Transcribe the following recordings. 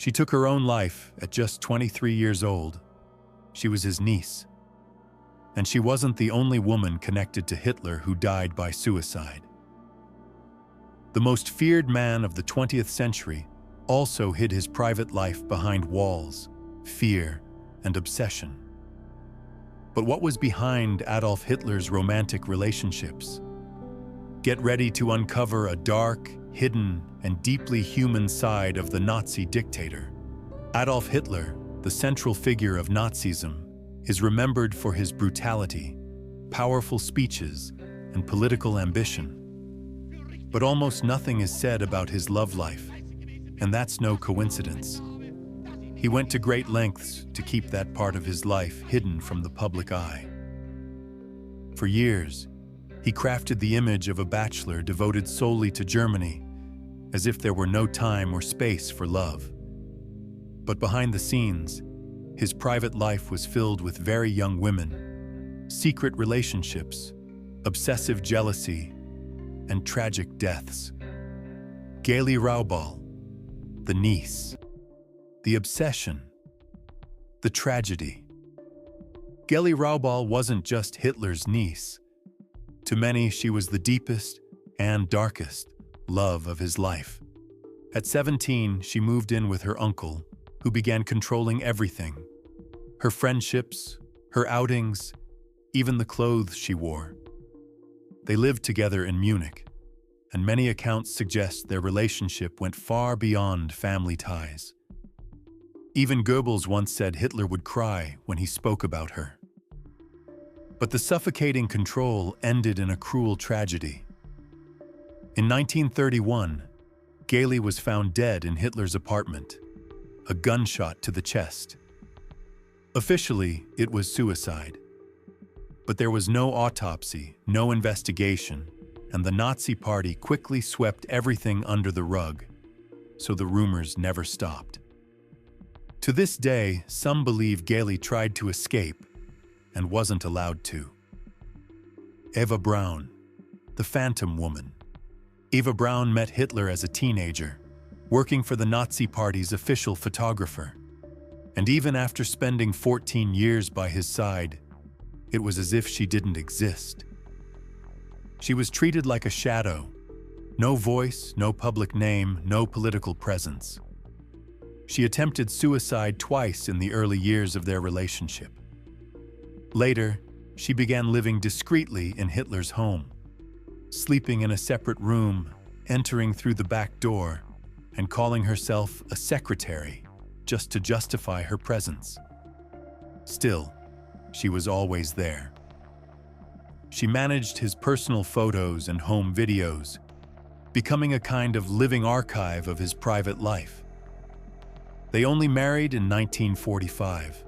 She took her own life at just 23 years old. She was his niece. And she wasn't the only woman connected to Hitler who died by suicide. The most feared man of the 20th century also hid his private life behind walls, fear, and obsession. But what was behind Adolf Hitler's romantic relationships? Get ready to uncover a dark, hidden, and deeply human side of the Nazi dictator. Adolf Hitler, the central figure of Nazism, is remembered for his brutality, powerful speeches, and political ambition. But almost nothing is said about his love life, and that's no coincidence. He went to great lengths to keep that part of his life hidden from the public eye. For years, he crafted the image of a bachelor devoted solely to Germany, as if there were no time or space for love. But behind the scenes, his private life was filled with very young women, secret relationships, obsessive jealousy, and tragic deaths. Geli Raubal, the niece, the obsession, the tragedy. Geli Raubal wasn't just Hitler's niece. To many, she was the deepest and darkest love of his life. At 17, she moved in with her uncle, who began controlling everything: her friendships, her outings, even the clothes she wore. They lived together in Munich, and many accounts suggest their relationship went far beyond family ties. Even Goebbels once said Hitler would cry when he spoke about her. But the suffocating control ended in a cruel tragedy. In 1931, Geli was found dead in Hitler's apartment, a gunshot to the chest. Officially, it was suicide. But there was no autopsy, no investigation, and the Nazi Party quickly swept everything under the rug, so the rumors never stopped. To this day, some believe Geli tried to escape and wasn't allowed to. Eva Braun, the Phantom Woman. Eva Braun met Hitler as a teenager, working for the Nazi Party's official photographer. And even after spending 14 years by his side, it was as if she didn't exist. She was treated like a shadow. No voice, no public name, no political presence. She attempted suicide twice in the early years of their relationship. Later, she began living discreetly in Hitler's home, sleeping in a separate room, entering through the back door, and calling herself a secretary just to justify her presence. Still, she was always there. She managed his personal photos and home videos, becoming a kind of living archive of his private life. They only married in 1945,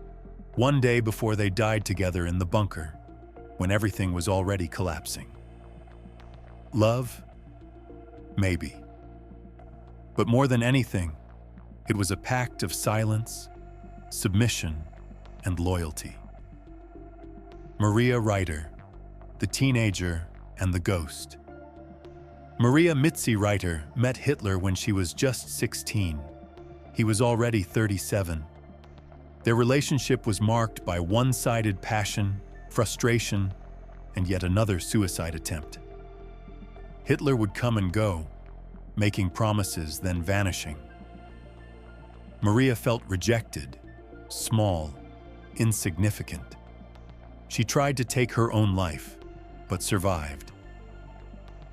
one day before they died together in the bunker, when everything was already collapsing. Love? Maybe. But more than anything, it was a pact of silence, submission, and loyalty. Maria Reiter, the teenager and the ghost. Maria Mitzi Reiter met Hitler when she was just 16. He was already 37. Their relationship was marked by one-sided passion, frustration, and yet another suicide attempt. Hitler would come and go, making promises then vanishing. Maria felt rejected, small, insignificant. She tried to take her own life, but survived.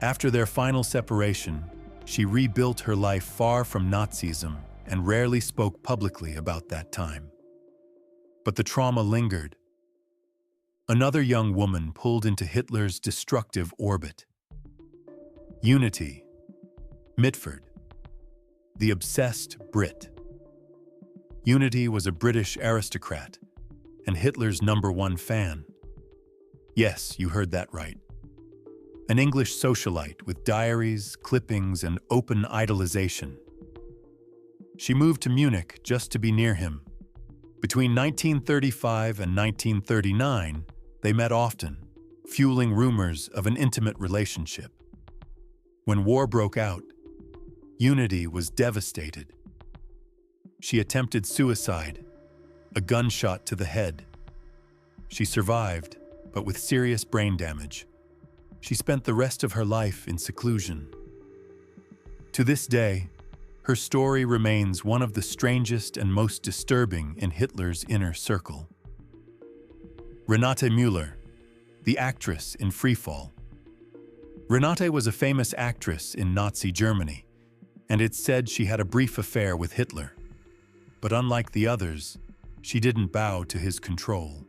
After their final separation, she rebuilt her life far from Nazism and rarely spoke publicly about that time. But the trauma lingered. Another young woman pulled into Hitler's destructive orbit. Unity Mitford, the obsessed Brit. Unity was a British aristocrat and Hitler's #1 fan. Yes, you heard that right. An English socialite with diaries, clippings, and open idolization. She moved to Munich just to be near him. Between 1935 and 1939, they met often, fueling rumors of an intimate relationship. When war broke out, Unity was devastated. She attempted suicide, a gunshot to the head. She survived, but with serious brain damage. She spent the rest of her life in seclusion. To this day, her story remains one of the strangest and most disturbing in Hitler's inner circle. Renate Müller, the actress in Freefall. Renate was a famous actress in Nazi Germany, and it's said she had a brief affair with Hitler. But unlike the others, she didn't bow to his control.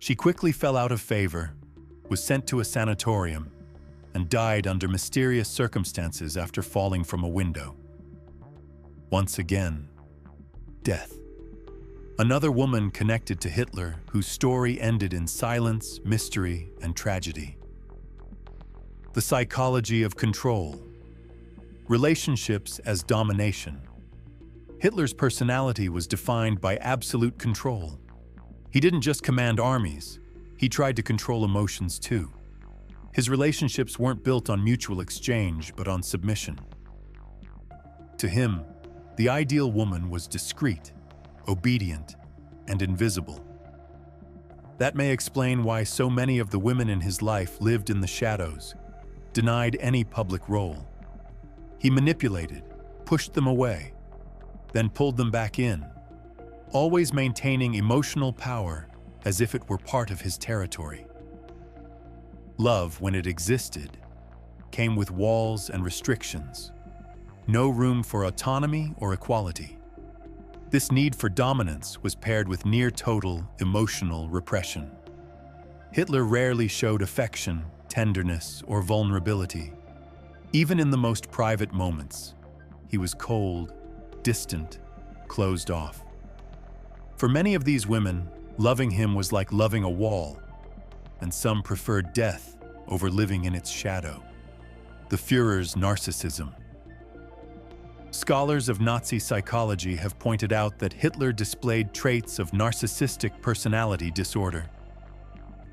She quickly fell out of favor, was sent to a sanatorium, and died under mysterious circumstances after falling from a window. Once again, death. Another woman connected to Hitler whose story ended in silence, mystery, and tragedy. The psychology of control. Relationships as domination. Hitler's personality was defined by absolute control. He didn't just command armies, he tried to control emotions too. His relationships weren't built on mutual exchange, but on submission. To him, the ideal woman was discreet, obedient, and invisible. That may explain why so many of the women in his life lived in the shadows, denied any public role. He manipulated, pushed them away, then pulled them back in, always maintaining emotional power as if it were part of his territory. Love, when it existed, came with walls and restrictions. No room for autonomy or equality. This need for dominance was paired with near-total emotional repression. Hitler rarely showed affection, tenderness, or vulnerability. Even in the most private moments, he was cold, distant, closed off. For many of these women, loving him was like loving a wall, and some preferred death over living in its shadow. The Führer's narcissism. Scholars of Nazi psychology have pointed out that Hitler displayed traits of narcissistic personality disorder.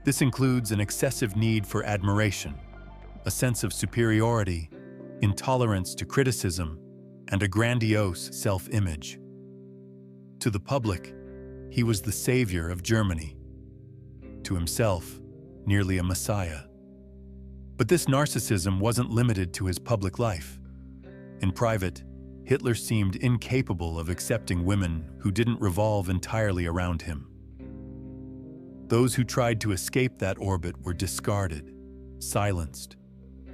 This includes an excessive need for admiration, a sense of superiority, intolerance to criticism, and a grandiose self-image. To the public, he was the savior of Germany. To himself, nearly a messiah. But this narcissism wasn't limited to his public life. In private, Hitler seemed incapable of accepting women who didn't revolve entirely around him. Those who tried to escape that orbit were discarded, silenced,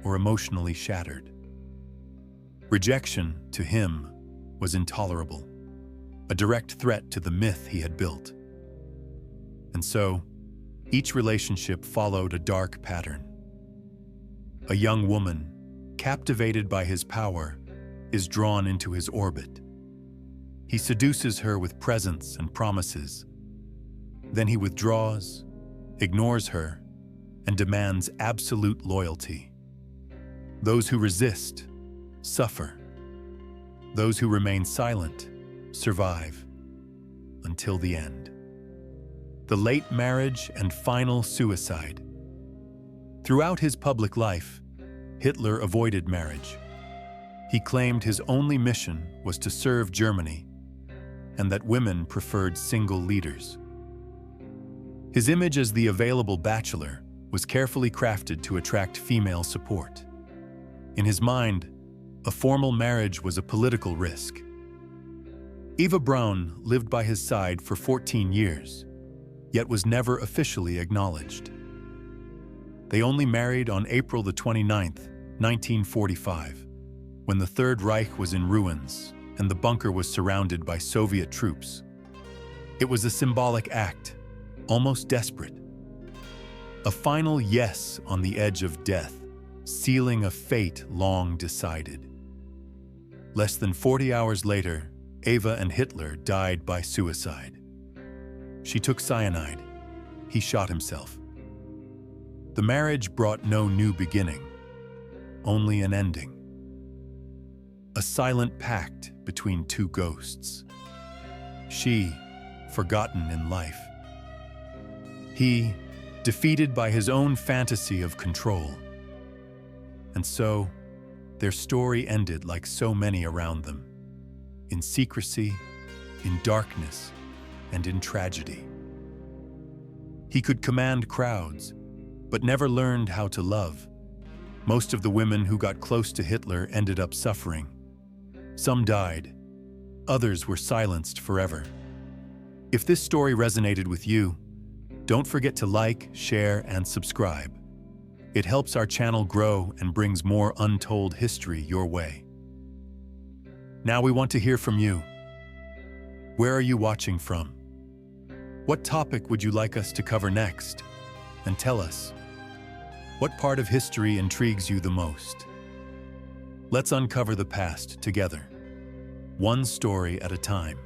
or emotionally shattered. Rejection, to him, was intolerable, a direct threat to the myth he had built. And so, each relationship followed a dark pattern. A young woman, captivated by his power, is drawn into his orbit. He seduces her with presents and promises. Then he withdraws, ignores her, and demands absolute loyalty. Those who resist suffer. Those who remain silent survive until the end. The late marriage and final suicide. Throughout his public life, Hitler avoided marriage. He claimed his only mission was to serve Germany, and that women preferred single leaders. His image as the available bachelor was carefully crafted to attract female support. In his mind, a formal marriage was a political risk. Eva Braun lived by his side for 14 years, yet was never officially acknowledged. They only married on April the 29th, 1945, when the Third Reich was in ruins and the bunker was surrounded by Soviet troops. It was a symbolic act, almost desperate. A final yes on the edge of death, sealing a fate long decided. Less than 40 hours later, Eva and Hitler died by suicide. She took cyanide. He shot himself. The marriage brought no new beginning, only an ending. A silent pact between two ghosts. She, forgotten in life. He, defeated by his own fantasy of control. And so, their story ended like so many around them, in secrecy in darkness, and in tragedy. He could command crowds, but never learned how to love. Most of the women who got close to Hitler ended up suffering. Some died, others were silenced forever. If this story resonated with you, don't forget to like, share, and subscribe. It helps our channel grow and brings more untold history your way. Now we want to hear from you. Where are you watching from? What topic would you like us to cover next? And tell us, what part of history intrigues you the most? Let's uncover the past together, one story at a time.